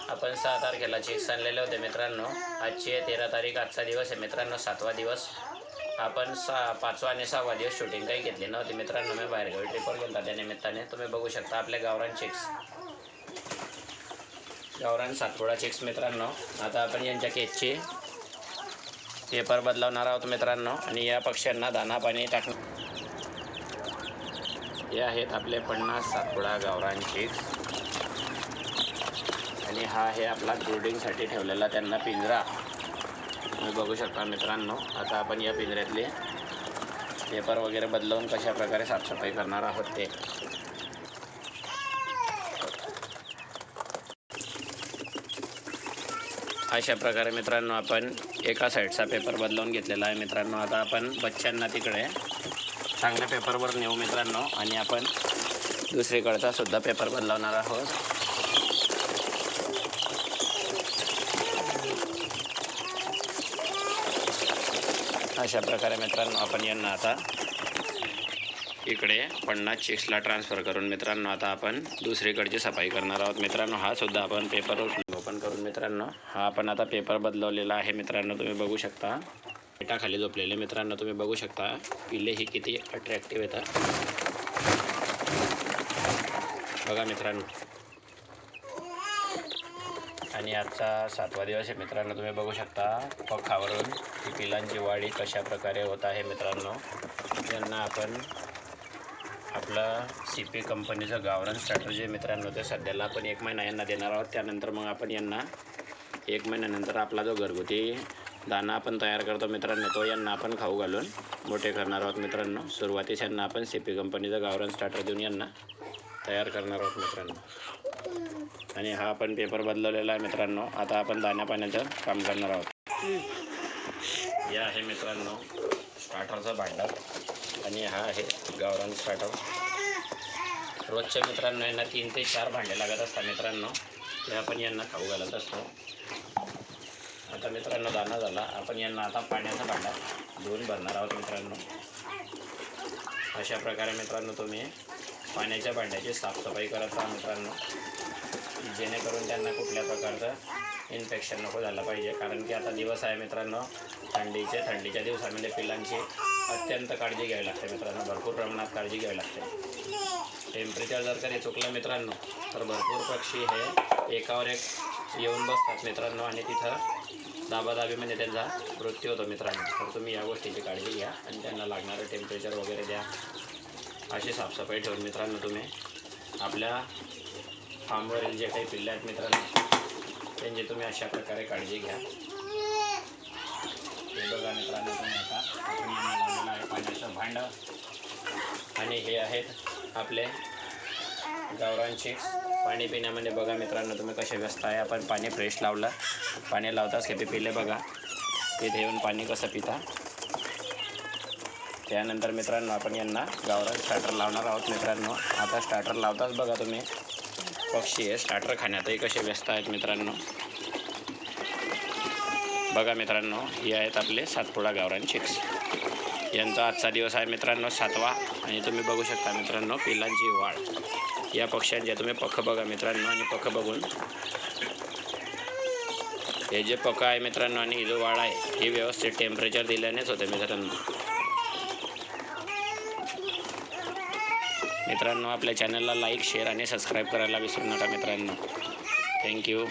आपण 6 तारखेला चिक्स आणलेले होते मित्रांनो। आजची आहे 13 तारीख, आजचा दिवस आहे मित्रांनो 7वा दिवस। आपण 5वा आणि 6वा दिवस शूटिंग काही घेतली नव्हती मित्रांनो, मी बाहेरगावी ट्रिपवर गेलो त्या निमित्ताने। तुम्ही बघू शकता आपले गावरान चिक्स, गावरान सातपुडा चिक्स मित्रांनो। आता आपण यांच्या केजची पेपर बदलवणार आहोत मित्रांनो आणि या पक्ष्यांना दाना पाणी टाकणार। हे आहेत आपले 50 सातपुडा गावरान चिक्स आणि हा आहे आपला ब्रूडिंगसाठी ठेवलेला त्यांना पिंजरा, तुम्ही बघू शकता मित्रांनो। आता आपण या पिंजऱ्यातले पेपर वगैरे बदलवून कशा प्रकारे साफसफाई करणार आहोत ते। अशा प्रकारे मित्रांनो आपण एका साईडचा पेपर बदलवून घेतलेला आहे मित्रांनो। आता आपण बच्चांना तिकडे चांगल्या पेपरवर नेऊ मित्रांनो आणि आपण दुसरीकडचा सुद्धा पेपर बदलवणार आहोत। अशा प्रकारे मित्रांनो आपण यांना आता इकडे 50 चिक्सला ट्रान्सफर करून मित्रांनो आता आपण दुसरीकडची सफाई करणार आहोत मित्रांनो। हा सुद्धा आपण पेपर ओपन करून मित्रांनो हा आपण आता पेपर बदलवलेला आहे मित्रांनो। तुम्ही बघू शकता पेटाखाली झोपलेले मित्रांनो, तुम्ही बघू शकता पिल्ले ही किती अट्रॅक्टिव्ह येतात बघा मित्रांनो। आणि आजचा 7वा दिवस आहे मित्रांनो, तुम्ही बघू शकता पखावरून ही पिलांची वाढी कशा प्रकारे होत आहे मित्रांनो। यांना आपण आपलं CP कंपनीचं गावरान स्ट्रॅटर्जी मित्रांनो ते सध्याला आपण 1 महिना यांना देणार आहोत। त्यानंतर मग आपण यांना 1 महिन्यानंतर आपला जो घरगुती दाना आपण तयार करतो मित्रांनो तो यांना आपण खाऊ घालून मोठे करणार आहोत मित्रांनो। सुरुवातीस यांना आपण CP कंपनीचं गावरान स्टार्टर देऊन यांना तयार करणार आहोत मित्रांनो। आणि हा आपण पेपर बदलवलेला आहे मित्रांनो। आता आपण दाण्या पाण्याचं काम करणार आहोत। हे आहे मित्रांनो स्टार्टरचं भांडं आणि हा आहे गावरान स्टार्टर। रोजच्या मित्रांनो यांना 3 ते 4 भांडे लागत असतात मित्रांनो, ते आपण यांना खाऊ घालत असतो। आता मित्रांनो दाना झाला, आपण यांना आता पाण्याचा भांडा धुवून भरणार आहोत मित्रांनो। अशा प्रकारे मित्रांनो तुम्ही पाण्याच्या भांड्याची साफसफाई करत राहा मित्रांनो, जेणेकरून त्यांना कुठल्या प्रकारचं इन्फेक्शन नको झालं पाहिजे। कारण की आता दिवस आहे मित्रांनो थंडीच्या दिवसामध्ये पिलांची अत्यंत काळजी घ्यावी लागते मित्रांनो, भरपूर प्रमाणात काळजी घ्यावी लागते। टेम्परेचर जर कधी चुकलं मित्रांनो तर भरपूर पक्षी हे एकावर एक येऊन बसतात मित्रांनो आणि तिथं दाबादाबीमध्ये त्यांचा मृत्यू होतो मित्रांनो। तर तुम्ही या गोष्टीची काळजी घ्या आणि त्यांना लागणारं टेम्परेचर वगैरे द्या। अशी साफसफाई ठेवून मित्रांनो तुम्ही आपल्या फार्मवरील जे काही पिल्ले आहेत मित्रांनो त्यांची तुम्ही अशा प्रकारे काळजी घ्या। हे बघा मित्रांनो तुम्ही आता आपण यांना लावलेलं आहे पाण्याचं भांडं आणि हे आहेत आपले गावरान चिक्स। पाणी पिण्यामध्ये बघा मित्रांनो तुम्ही कसे व्यस्त आहे। आपण पाणी फ्रेश लावलं, पाणी लावताच हे पिल्ले बघा तिथे येऊन पाणी कसं पिता। त्यानंतर मित्रांनो आपण यांना गावरान स्टार्टर लावणार आहोत मित्रांनो। आता स्टार्टर लावताच बघा तुम्ही पक्षी हे स्टार्टर खाण्यातही कसे व्यस्त आहेत मित्रांनो। बघा मित्रांनो हे आहेत आपले सातपुडा गावरान चिक्स। यांचा आजचा दिवस आहे मित्रांनो 7वा आणि तुम्ही बघू शकता मित्रांनो पिलांची वाढ। या पक्ष्यांचे तुम्ही पख बघा मित्रांनो आणि पख बघून हे जे पख आहे मित्रांनो आणि ही जो वाढ आहे ही व्यवस्थित टेम्परेचर दिल्यानेच होते मित्रांनो। मित्रांनो आपल्या चॅनलला लाईक, शेअर आणि सबस्क्राईब करायला विसरू नका मित्रांनो। थँक्यू।